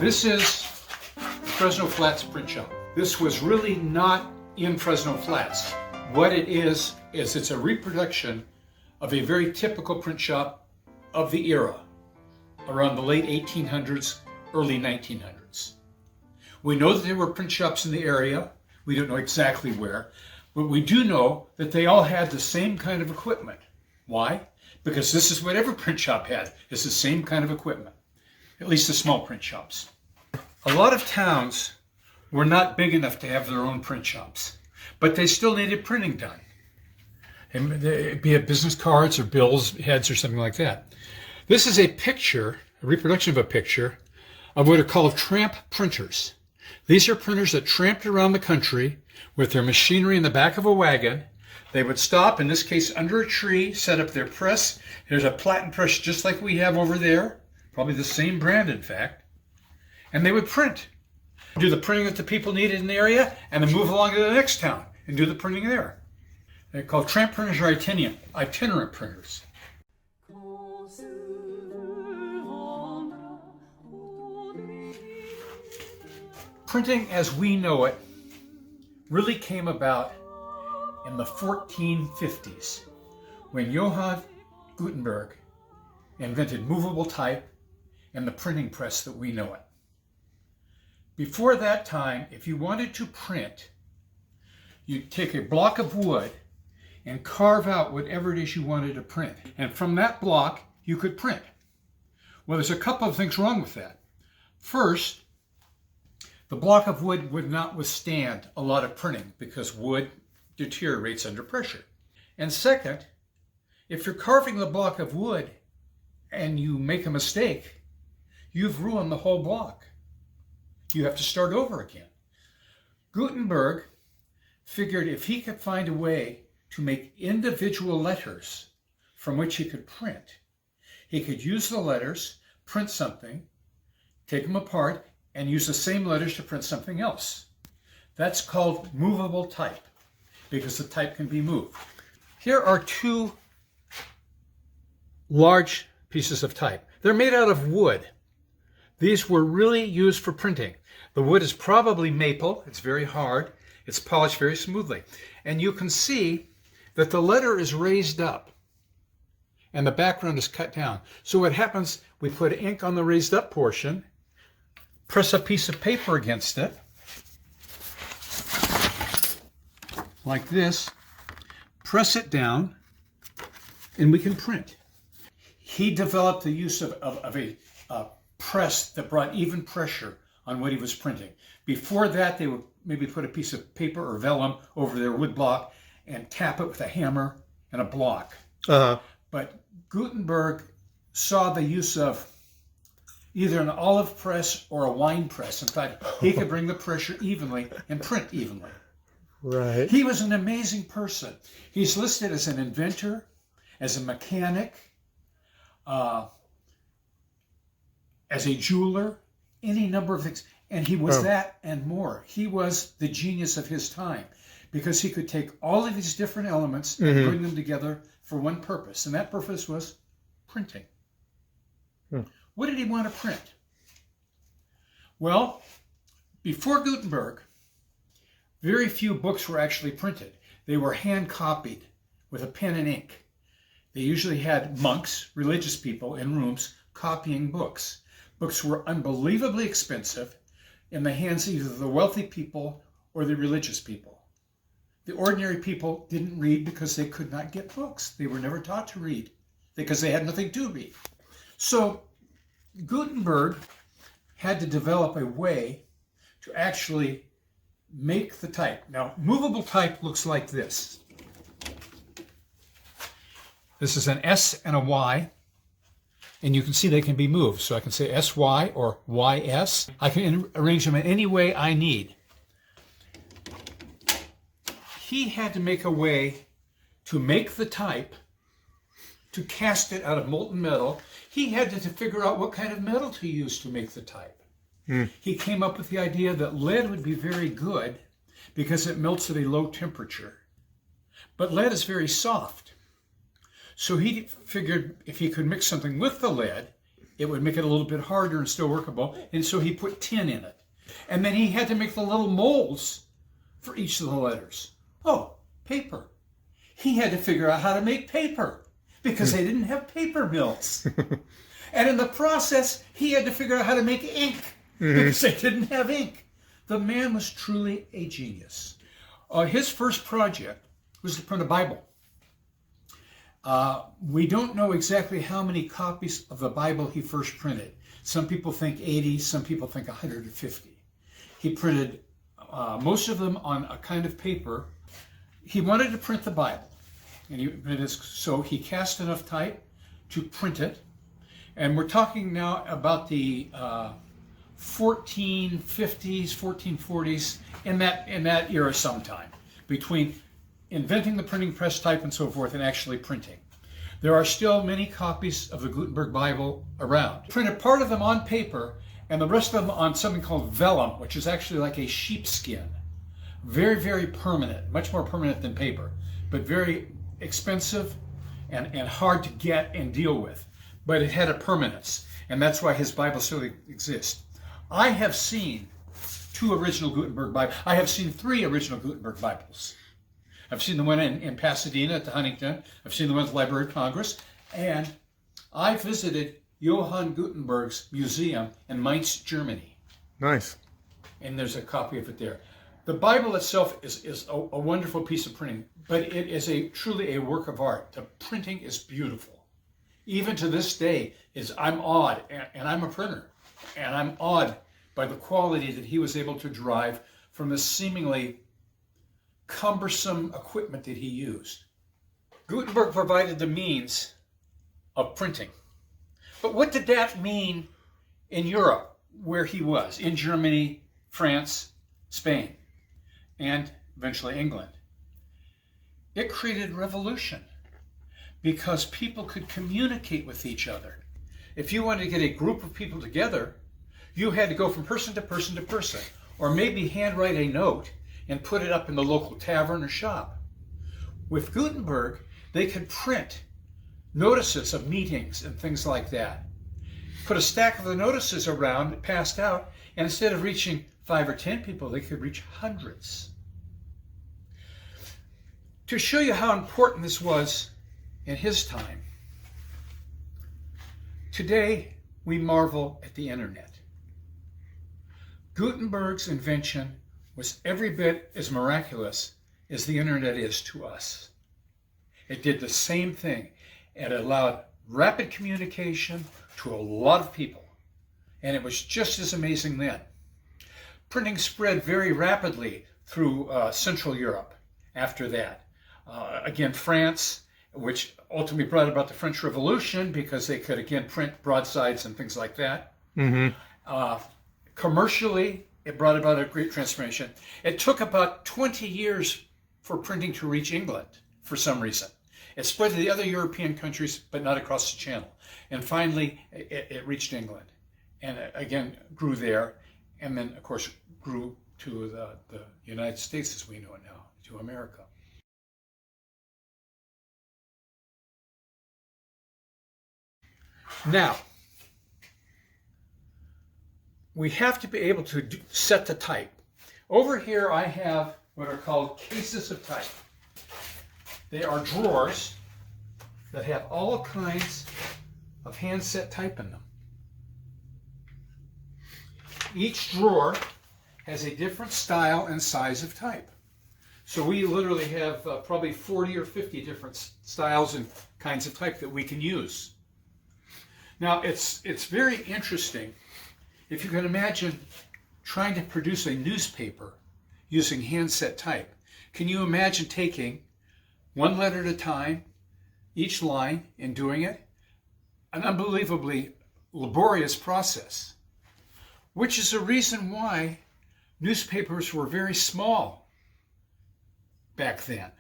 This is Fresno Flats print shop. This was really not in Fresno Flats. What it is it's a reproduction of a very typical print shop of the era, around the late 1800s, early 1900s. We know that there were print shops in the area. We don't know exactly where, but we do know that they all had the same kind of equipment. Why? Because this is what every print shop had. It's the same kind of equipment, at least the small print shops. A lot of towns were not big enough to have their own print shops, but they still needed printing done. Be it business cards or bills, heads, or something like that. This is a picture, a reproduction of a picture, of what are called tramp printers. These are printers that tramped around the country with their machinery in the back of a wagon. They would stop, in this case under a tree, set up their press. There's a platen press just like we have over there, probably the same brand in fact. And they would print, do the printing that the people needed in the area, and then move along to the next town and do the printing there. They're called tramp printers or itinerant printers. Printing as we know it really came about in the 1450s when Johann Gutenberg invented movable type and the printing press that we know it. Before that time, if you wanted to print, you'd take a block of wood and carve out whatever it is you wanted to print. And from that block, you could print. Well, there's a couple of things wrong with that. First, the block of wood would not withstand a lot of printing because wood deteriorates under pressure. And second, if you're carving the block of wood and you make a mistake, you've ruined the whole block. You have to start over again. Gutenberg figured if he could find a way to make individual letters from which he could print, he could use the letters, print something, take them apart, and use the same letters to print something else. That's called movable type, because the type can be moved. Here are two large pieces of type. They're made out of wood. These were really used for printing. The wood is probably maple. It's very hard. It's polished very smoothly. And you can see that the letter is raised up and the background is cut down. So what happens, we put ink on the raised up portion, press a piece of paper against it, like this, press it down, and we can print. He developed the use of a press that brought even pressure on what he was printing. Before that, they would maybe put a piece of paper or vellum over their wood block and tap it with a hammer and a block. But Gutenberg saw the use of either an olive press or a wine press. In fact, he could bring the pressure evenly and print evenly. Right. He was an amazing person. He's listed as an inventor, as a mechanic, as a jeweler, any number of things. And he was that and more. He was the genius of his time because he could take all of these different elements and bring them together for one purpose. And that purpose was printing. What did he want to print? Well, before Gutenberg, very few books were actually printed. They were hand copied with a pen and ink. They usually had monks, religious people in rooms copying books. Books were unbelievably expensive in the hands of either the wealthy people or the religious people. The ordinary people didn't read because they could not get books. They were never taught to read because they had nothing to read. So Gutenberg had to develop a way to actually make the type. Now, movable type looks like this. This is an S and a Y, and you can see they can be moved. So I can say SY or YS. I can arrange them in any way I need. He had to make a way to make the type, to cast it out of molten metal. He had to figure out what kind of metal to use to make the type. He came up with the idea that lead would be very good because it melts at a low temperature. But lead is very soft. So he figured if he could mix something with the lead, it would make it a little bit harder and still workable. And so he put tin in it. And then he had to make the little molds for each of the letters. Oh, paper. He had to figure out how to make paper because they didn't have paper mills. And in the process, he had to figure out how to make ink because they didn't have ink. The man was truly a genius. His first project was to print a Bible. We don't know exactly how many copies of the Bible he first printed. Some people think 80, some people think 150. He printed most of them on a kind of paper. He wanted to print the Bible, and so he cast enough type to print it. And we're talking now about the 1450s, 1440s, in that era sometime, between inventing the printing press type and so forth and actually printing. There are still many copies of the Gutenberg Bible around. Printed part of them on paper and the rest of them on something called vellum, which is actually like a sheepskin. Very, very permanent, much more permanent than paper, but very expensive and hard to get and deal with. But it had a permanence, and that's why his Bible still exists. I have seen 2 original Gutenberg Bibles. I have seen 3 original Gutenberg Bibles. I've seen the one in Pasadena at the Huntington. I've seen the one at the Library of Congress. And I visited Johann Gutenberg's museum in Mainz, Germany. Nice. And there's a copy of it there. The Bible itself is a wonderful piece of printing, but it is truly a work of art. The printing is beautiful. Even to this day, I'm awed, and I'm a printer, and I'm awed by the quality that he was able to derive from the seemingly cumbersome equipment that he used. Gutenberg provided the means of printing. But what did that mean in Europe, where he was, in Germany, France, Spain, and eventually England? It created revolution because people could communicate with each other. If you wanted to get a group of people together, you had to go from person to person to person, or maybe handwrite a note and put it up in the local tavern or shop. With Gutenberg, they could print notices of meetings and things like that. Put a stack of the notices around, passed out, and instead of reaching 5 or 10 people, they could reach hundreds. To show you how important this was in his time, today we marvel at the internet. Gutenberg's invention was every bit as miraculous as the internet is to us. It did the same thing. It allowed rapid communication to a lot of people, and it was just as amazing then. Printing spread very rapidly through Central Europe after that. Again, France, which ultimately brought about the French Revolution because they could again print broadsides and things like that. Commercially, it brought about a great transformation. It took about 20 years for printing to reach England for some reason. It spread to the other European countries, but not across the channel. And finally, it reached England and again grew there, and then of course grew to the United States as we know it now, to America. Now, we have to be able to set the type. Over here I have what are called cases of type. They are drawers that have all kinds of hand-set type in them. Each drawer has a different style and size of type. So we literally have probably 40 or 50 different styles and kinds of type that we can use. Now it's very interesting. If you can imagine trying to produce a newspaper using hand-set type, can you imagine taking one letter at a time, each line, and doing it? An unbelievably laborious process, which is the reason why newspapers were very small back then.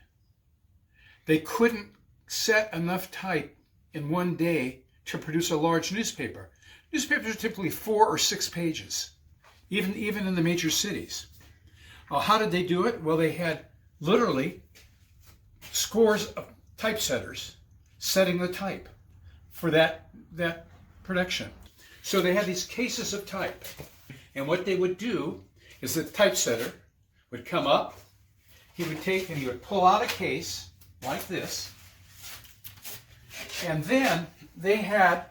They couldn't set enough type in one day to produce a large newspaper. Newspapers are typically 4 or 6 pages, even in the major cities. How did they do it? Well, they had literally scores of typesetters setting the type for that production. So they had these cases of type. And what they would do is the typesetter would come up, he would take and he would pull out a case like this, and then they had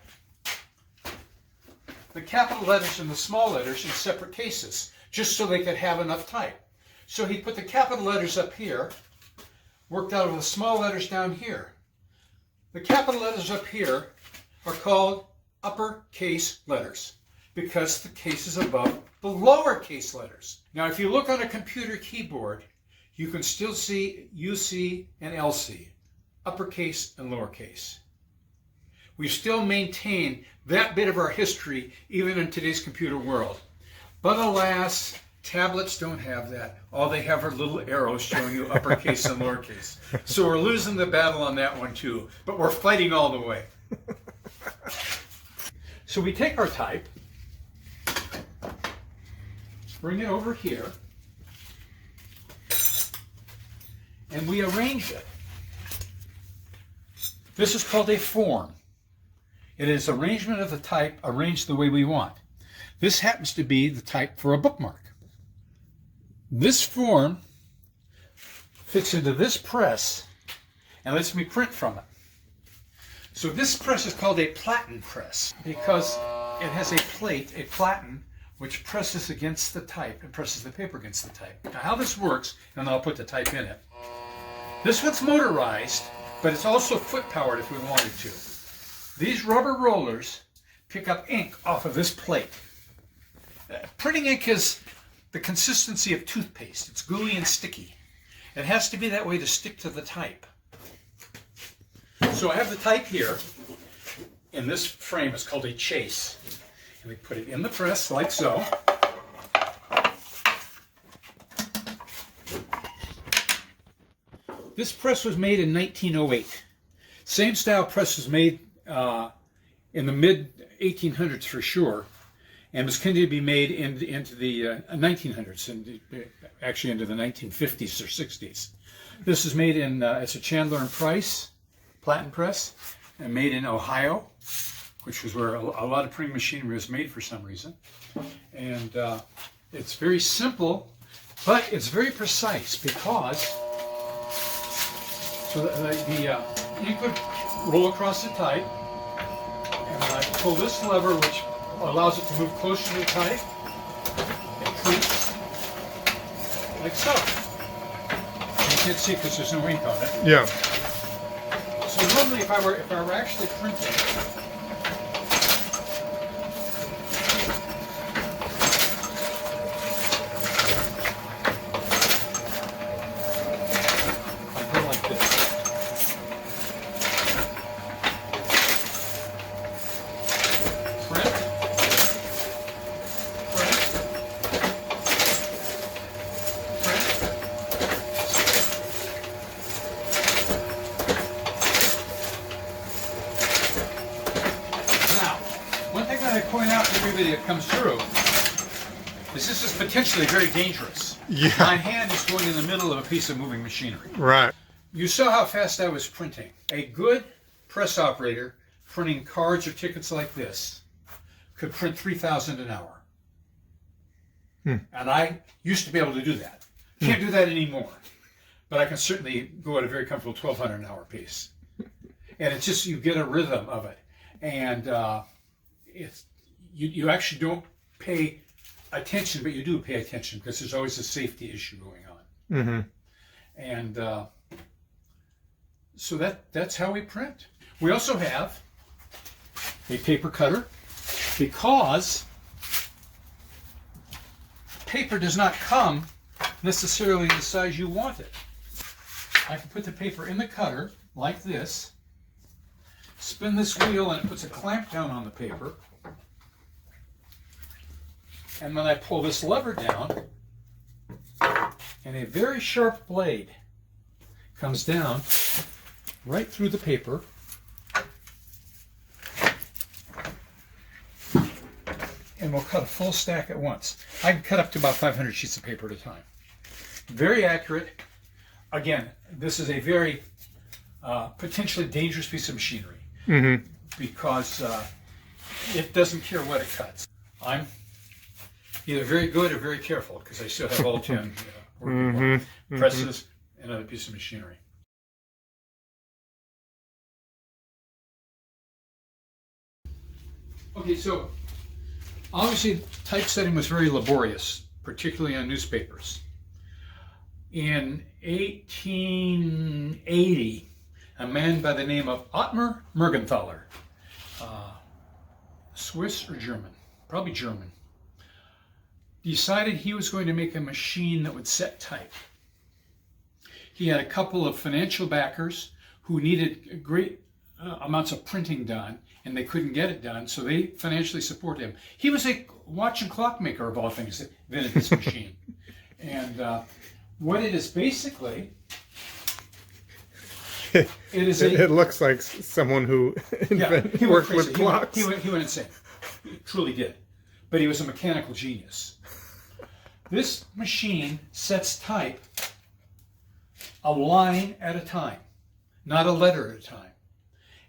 the capital letters and the small letters in separate cases, just so they could have enough type. So he put the capital letters up here, worked out of the small letters down here. The capital letters up here are called uppercase letters because the case is above the lowercase letters. Now, if you look on a computer keyboard, you can still see UC and LC, uppercase and lowercase. We still maintain that bit of our history even in today's computer world. But alas, tablets don't have that. All they have are little arrows showing you uppercase and lowercase. So we're losing the battle on that one too, but we're fighting all the way. So we take our type, bring it over here, and we arrange it. This is called a form. It is arrangement of the type arranged the way we want. This happens to be the type for a bookmark. This form fits into this press and lets me print from it. So this press is called a platen press because it has a plate, a platen, which presses against the type and presses the paper against the type. Now how this works, and I'll put the type in it. This one's motorized, but it's also foot powered if we wanted to. These rubber rollers pick up ink off of this plate. Printing ink is the consistency of toothpaste. It's gooey and sticky. It has to be that way to stick to the type. So I have the type here in this frame. It's called a chase. And we put it in the press like so. This press was made in 1908. Same style press was made in the mid-1800s for sure, and was continued to be made into the 1900s, and actually into the 1950s or 60s. This is made in, it's a Chandler and Price platen press, and made in Ohio, which was where a lot of printing machinery was made for some reason. And it's very simple, but it's very precise because so the ink would roll across the type, and I pull this lever, which allows it to move closer to the type. It prints like so. You can't see because there's no ink on it. Yeah. So normally, if I were actually printing, I go like this. Print. I point out to everybody that comes through is this is potentially very dangerous. Yeah. My hand is going in the middle of a piece of moving machinery. Right. You saw how fast I was printing. A good press operator printing cards or tickets like this could print 3,000 an hour. And I used to be able to do that. Can't do that anymore. But I can certainly go at a very comfortable 1,200 an hour pace. And it's just, you get a rhythm of it. And it's you actually don't pay attention, but you do pay attention because there's always a safety issue going on. Mm-hmm. And so that's how we print. We also have a paper cutter because paper does not come necessarily in the size you want it. I can put the paper in the cutter like this, spin this wheel, and it puts a clamp down on the paper. And then I pull this lever down, and a very sharp blade comes down right through the paper. And we'll cut a full stack at once. I can cut up to about 500 sheets of paper at a time. Very accurate. Again, this is a very potentially dangerous piece of machinery. Mm-hmm. Because it doesn't care what it cuts. I'm either very good or very careful because I still have all 10 working presses and other pieces of machinery. Okay, so obviously typesetting was very laborious, particularly on newspapers. In 1880, a man by the name of Ottmar Mergenthaler, Swiss or German, probably German, decided he was going to make a machine that would set type. He had a couple of financial backers who needed great amounts of printing done, and they couldn't get it done, so they financially supported him. He was a watch and clock maker, of all things, that invented this machine. And what it is basically, it looks like someone who worked with clocks. He went insane. He truly did. But he was a mechanical genius. This machine sets type a line at a time, not a letter at a time.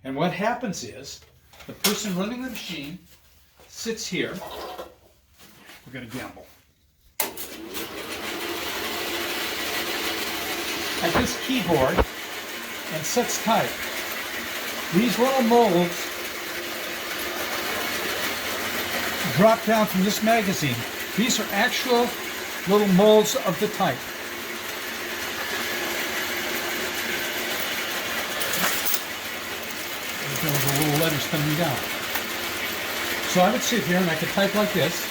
And what happens is, the person running the machine sits here. We're going to gamble. At this keyboard and sets type. These little molds drop down from this magazine. These are actual little molds of the type. There's the little letters coming down. So I would sit here and I could type like this.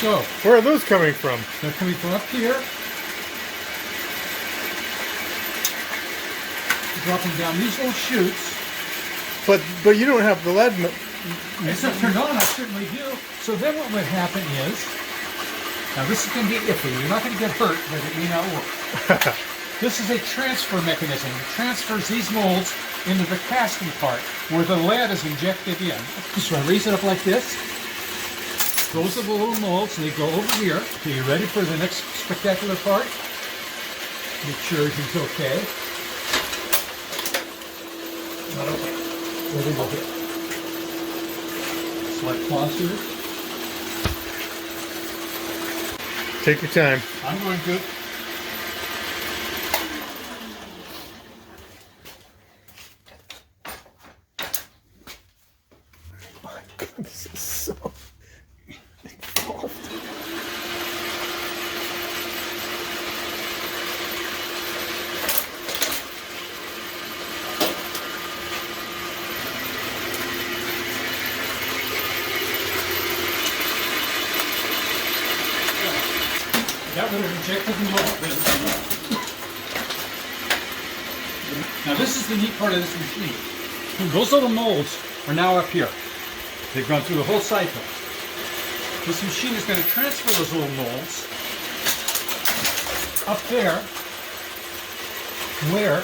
So where are those coming from? They're coming from up here, dropping down these little chutes. But you don't have the lead. It's not turned on, I certainly do. So then what would happen is, now this is going to be iffy. You're not going to get hurt, but it may not work. This is a transfer mechanism. It transfers these molds into the casting part where the lead is injected in. So I raise it up like this. Those are the little molds, and they go over here. Okay, you ready for the next spectacular part? Make sure everything's okay. Not okay. Where they go here. Select sponsors. Take your time. I'm going to. My God, this is so involved. That would have injected the mold. Now this is the neat part of this machine. Those little molds are now up here. They've gone through the whole cycle. This machine is going to transfer those little molds up there where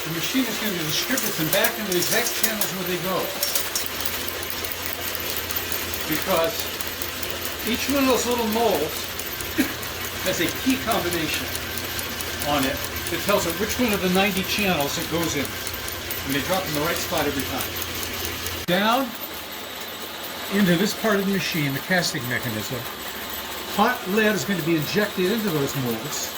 the machine is going to distribute them back into the exact channels where they go. Because each one of those little molds has a key combination on it that tells it which one of the 90 channels it goes in. And they drop in the right spot every time. Down into this part of the machine, the casting mechanism, hot lead is going to be injected into those molds.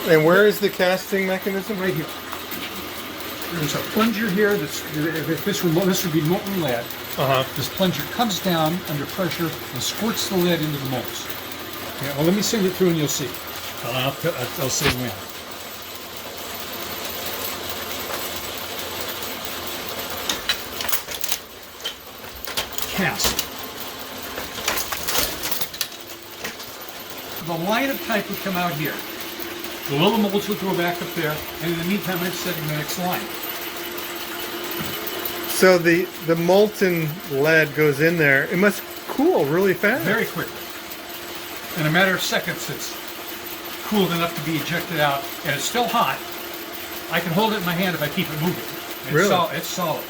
And where is the casting mechanism? Right here. There's a plunger here. This would be molten lead. This plunger comes down under pressure and squirts the lead into the molds. Okay, well, let me send it through and you'll see. I'll say when. Cast. The line of type would come out here. The little molds would go back up there, and in the meantime, I'm setting the next line. So the molten lead goes in there. It must cool really fast. Very quickly. In a matter of seconds, it's cooled enough to be ejected out, and it's still hot. I can hold it in my hand if I keep it moving. Really? It's solid.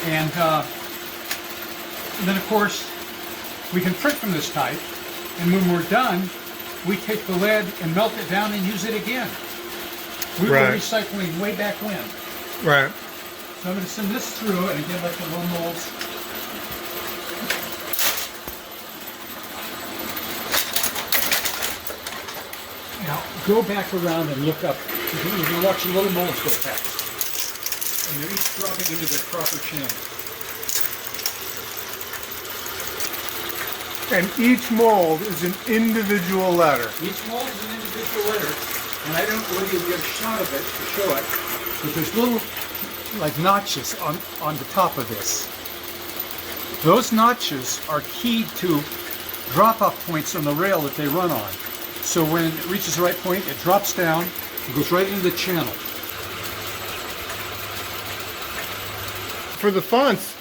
And then, of course, we can print from this type. And when we're done, we take the lead and melt it down and use it again. We were recycling way back when. Right. So I'm going to send this through, and again, like the little molds. Now, go back around and look up. You can watch the little molds go past. And they're each dropping into their proper channel. And each mold is an individual letter. Each mold is an individual letter, and I don't know whether you get a shot of it to show it, but there's little, like, notches on the top of this. Those notches are keyed to drop-off points on the rail that they run on. So when it reaches the right point, it drops down, it goes right into the channel. For the fonts,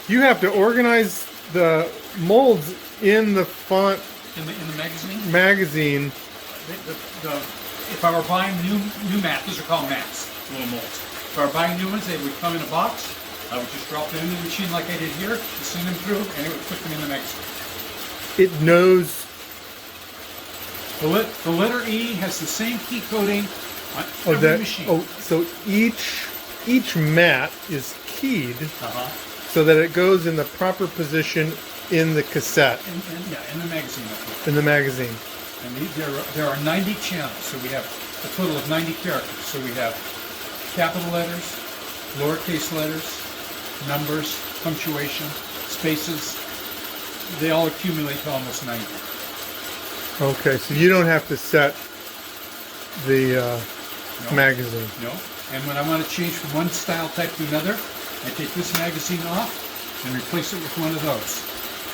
you have to organize the molds in the font In the magazine? magazine. If I were buying new mats, these are called mats, little molds. If I were buying new ones, they would come in a box. I would just drop them into the machine like I did here, send them through, and it would put them in the magazine. It knows. The letter E has the same key coding on every machine. So each mat is keyed Uh-huh. so that it goes in the proper position in the cassette, In the magazine. in the magazine. And there are 90 channels, so we have a total of 90 characters. So we have capital letters, lowercase letters, numbers, punctuation, spaces. They all accumulate to almost 90. Okay, so you don't have to set the No. magazine. No. And when I want to change from one style type to another, I take this magazine off and replace it with one of those.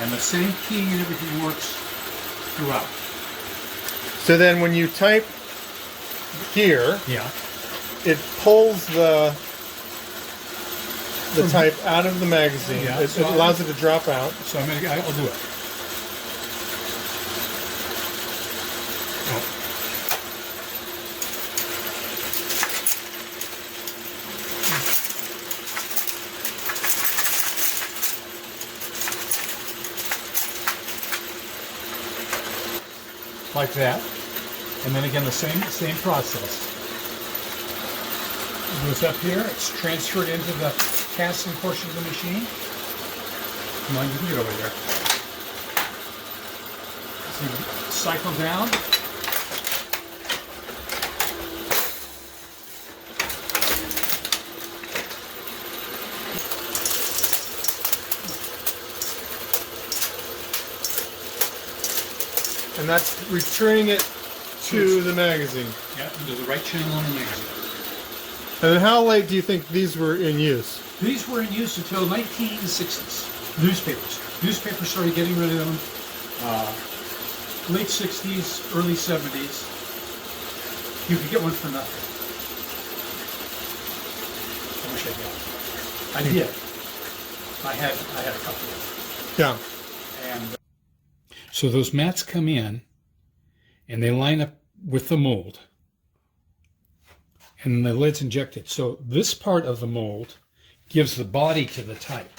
And the same keying and everything works throughout. So then when you type here, Yeah. it pulls the type out of the magazine. Yeah, It so allows it to drop out. So I'll do it. Like that, and then again the same process. It goes up here. It's transferred into the casting portion of the machine. Come on, you can get over there. So you cycle down. And that's returning it to the magazine. Yeah, into the right channel on the magazine. And then how late do you think these were in use? These were in use until 1960s. Newspapers. Newspapers started getting rid of them. Late 60s, early 70s. You could get one for nothing. I wish I did. I did. I had a couple of them. Yeah. And so those mats come in and they line up with the mold. And the lead's injected. So this part of the mold gives the body to the type.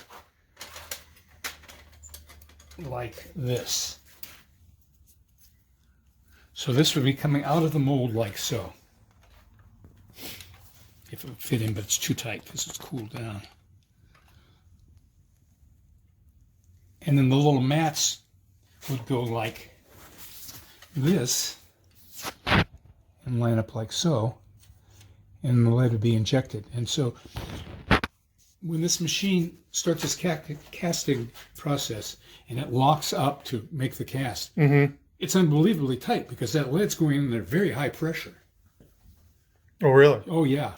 Like this. So this would be coming out of the mold like so. If it would fit in, but it's too tight because it's cooled down. And then the little mats would go like this and line up like so, and the lead would be injected. And so when this machine starts this casting process and it locks up to make the cast, it's unbelievably tight because that lead's going in at very high pressure. Oh, really? Oh, yeah.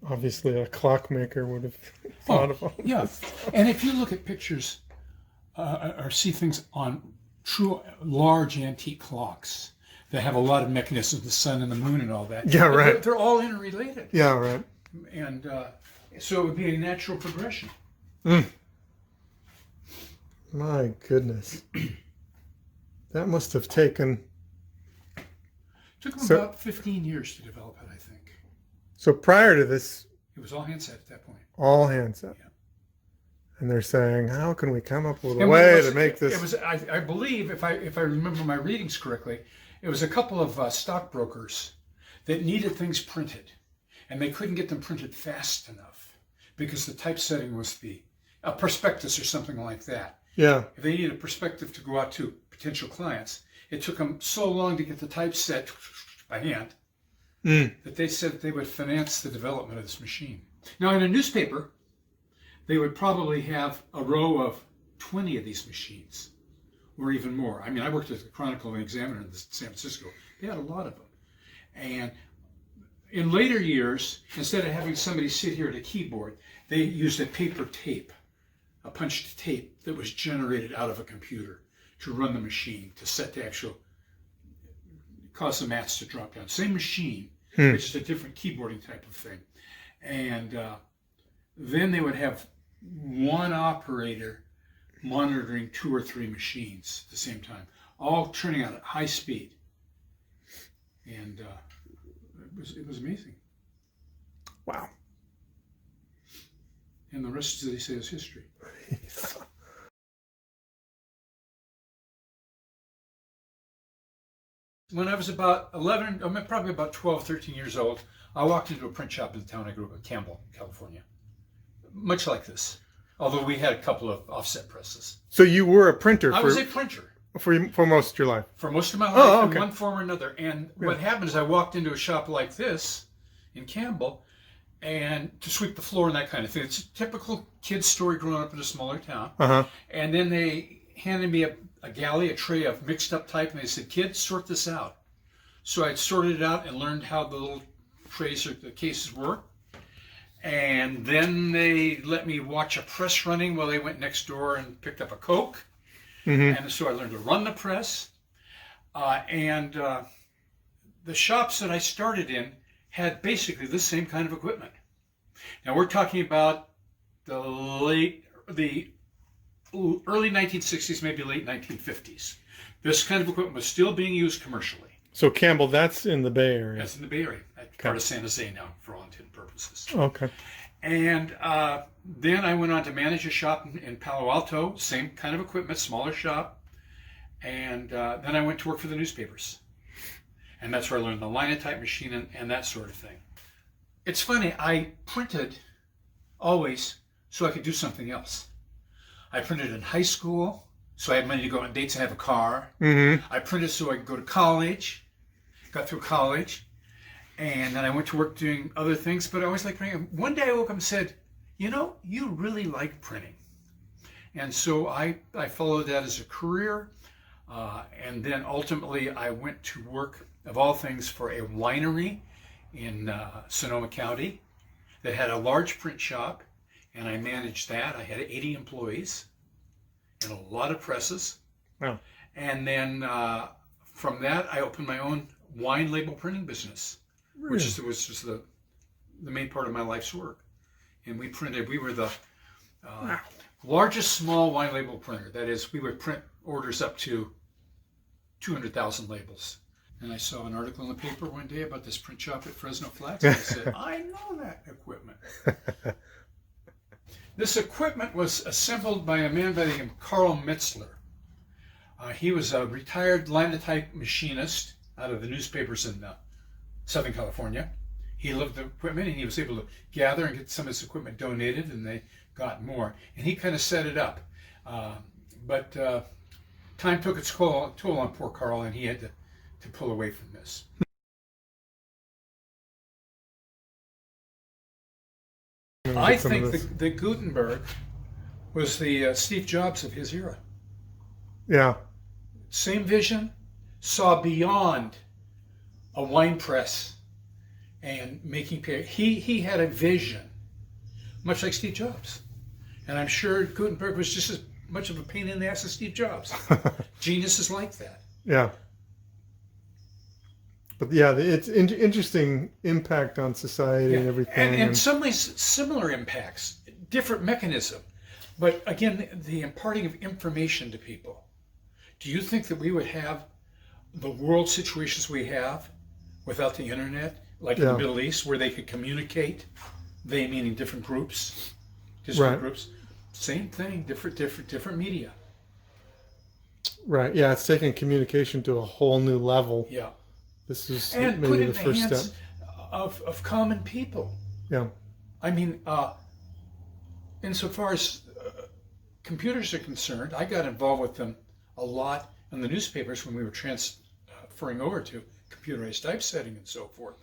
Obviously, a clockmaker would have thought of all Yeah. this. And if you look at pictures or see things on true large antique clocks that have a lot of mechanisms, the sun and the moon and all that. Yeah, right. They're all interrelated. Yeah, right. And so it would be a natural progression. My goodness. That must have taken... Took them about 15 years to develop it, I think. So prior to this, It was all handset at that point. all handset. Yeah. And they're saying, how can we come up with a And way to make this? It was, I believe, if I remember my readings correctly, it was a couple of stockbrokers that needed things printed, and they couldn't get them printed fast enough because the typesetting was a prospectus or something like that. Yeah. If they needed a perspective to go out to potential clients, it took them so long to get the typeset by hand that they said they would finance the development of this machine. Now, in a newspaper, they would probably have a row of 20 of these machines, or even more. I mean, I worked as a Chronicle and Examiner in San Francisco. They had a lot of them. And in later years, instead of having somebody sit here at a keyboard, they used a paper tape, a punched tape that was generated out of a computer to run the machine, to set the actual, cause the mats to drop down. Same machine, it's just a different keyboarding type of thing. And then they would have one operator monitoring 2 or 3 machines at the same time, all turning out at high speed. And it was amazing. Wow. And the rest, as they say, is history. When I was about 11, probably about 12, 13 years old, I walked into a print shop in the town I grew up in, Campbell, California. Much like this, although we had a couple of offset presses. So you were a printer. I was a printer. For most of your life. For most of my life, okay. in one form or another. And what happened is I walked into a shop like this in Campbell, and to sweep the floor and that kind of thing. It's a typical kid's story growing up in a smaller town. Uh-huh. And then they handed me a galley, a tray of mixed up type, and they said, "Kids, sort this out." So I sorted it out and learned how the little trays or the cases work. And then they let me watch a press running while they went next door and picked up a Coke. And so I learned to run the press. And the shops that I started in had basically the same kind of equipment. Now we're talking about the early 1960s, maybe late 1950s. This kind of equipment was still being used commercially. So Campbell, that's in the Bay Area. That's in the Bay Area. That's part of San Jose now, for all intents and purposes. Okay. And then I went on to manage a shop in Palo Alto, same kind of equipment, smaller shop. And then I went to work for the newspapers. And that's where I learned the linotype machine and that sort of thing. It's funny, I printed always so I could do something else. I printed in high school, so I had money to go on dates and have a car. I printed so I could go to college, got through college, and then I went to work doing other things, but I always liked printing. One day I woke up and said, you know, you really like printing. And so I followed that as a career, and then ultimately I went to work, of all things, for a winery in Sonoma County that had a large print shop, and I managed that. I had 80 employees and a lot of presses. Wow. And then from that, I opened my own wine label printing business, which was just the main part of my life's work. And we were the largest small wine label printer. That is, we would print orders up to 200,000 labels. And I saw an article in the paper one day about this print shop at Fresno Flats, and I said, I know that equipment. This equipment was assembled by a man by the name of Carl Metzler. He was a retired linotype machinist out of the newspapers in Southern California. He loved the equipment, and he was able to gather and get some of his equipment donated, and they got more. And he kind of set it up. But time took its toll on poor Carl, and he had to pull away from this. I think that Gutenberg was the Steve Jobs of his era. Yeah. Same vision, saw beyond a wine press and making paper. He had a vision, much like Steve Jobs. And I'm sure Gutenberg was just as much of a pain in the ass as Steve Jobs. Geniuses like that. Yeah. But yeah, it's interesting impact on society and everything. And in some ways, similar impacts, different mechanism. But again, the imparting of information to people. Do you think that we would have the world situations we have without the internet, like in the Middle East, where they could communicate They meaning different groups, Right. groups. Same thing, different media. Right. Yeah, it's taking communication to a whole new level. Yeah, This is and put maybe it the in the first hands step. of common people. Yeah. I mean, insofar as computers are concerned, I got involved with them a lot in the newspapers when we were transferring over to computerized typesetting and so forth.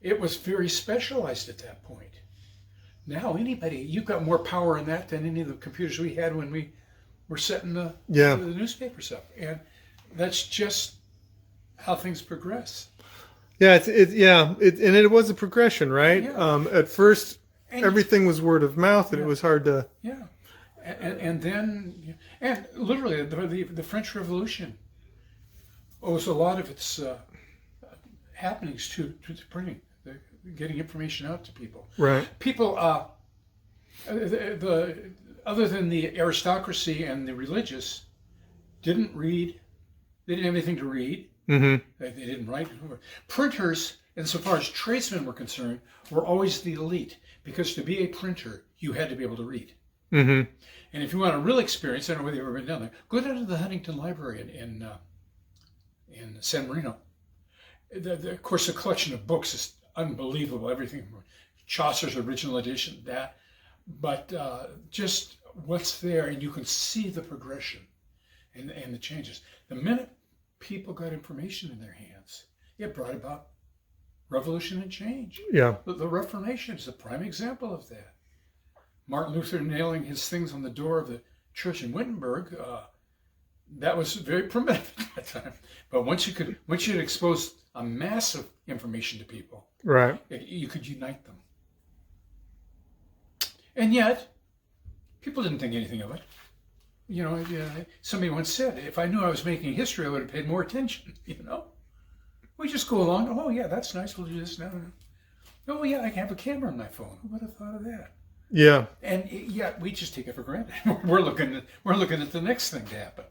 It was very specialized at that point. Now anybody, you've got more power in that than any of the computers we had when we were setting the newspapers up, and that's just how things progress. Yeah, and it was a progression, right? Yeah. At first, And everything was word of mouth, and it was hard to. yeah, and then literally the French Revolution owes a lot of its happenings to printing, getting information out to people. Right. People, the other than the aristocracy and the religious, didn't read. They didn't have anything to read. Mm-hmm. They didn't write. Printers, insofar as tradesmen were concerned, were always the elite, because to be a printer, you had to be able to read. Mm-hmm. And if you want a real experience, I don't know whether you've ever been down there, go down to the Huntington Library in San Marino. Of course, the collection of books is unbelievable. Everything from Chaucer's original edition, but just what's there, and you can see the progression and the changes. The minute people got information in their hands, it brought about revolution and change. Yeah. The Reformation is a prime example of that. Martin Luther nailing his things on the door of the church in Wittenberg, that was very primitive at that time. But once you had exposed a massive information to people, Right. you could unite them. And yet, people didn't think anything of it. You know, somebody once said, if I knew I was making history, I would have paid more attention, you know. We just go along, oh yeah, that's nice, we'll do this now. Oh yeah, I can have a camera on my phone. Who would have thought of that? Yeah. And yet we just take it for granted. We're looking at the next thing to happen.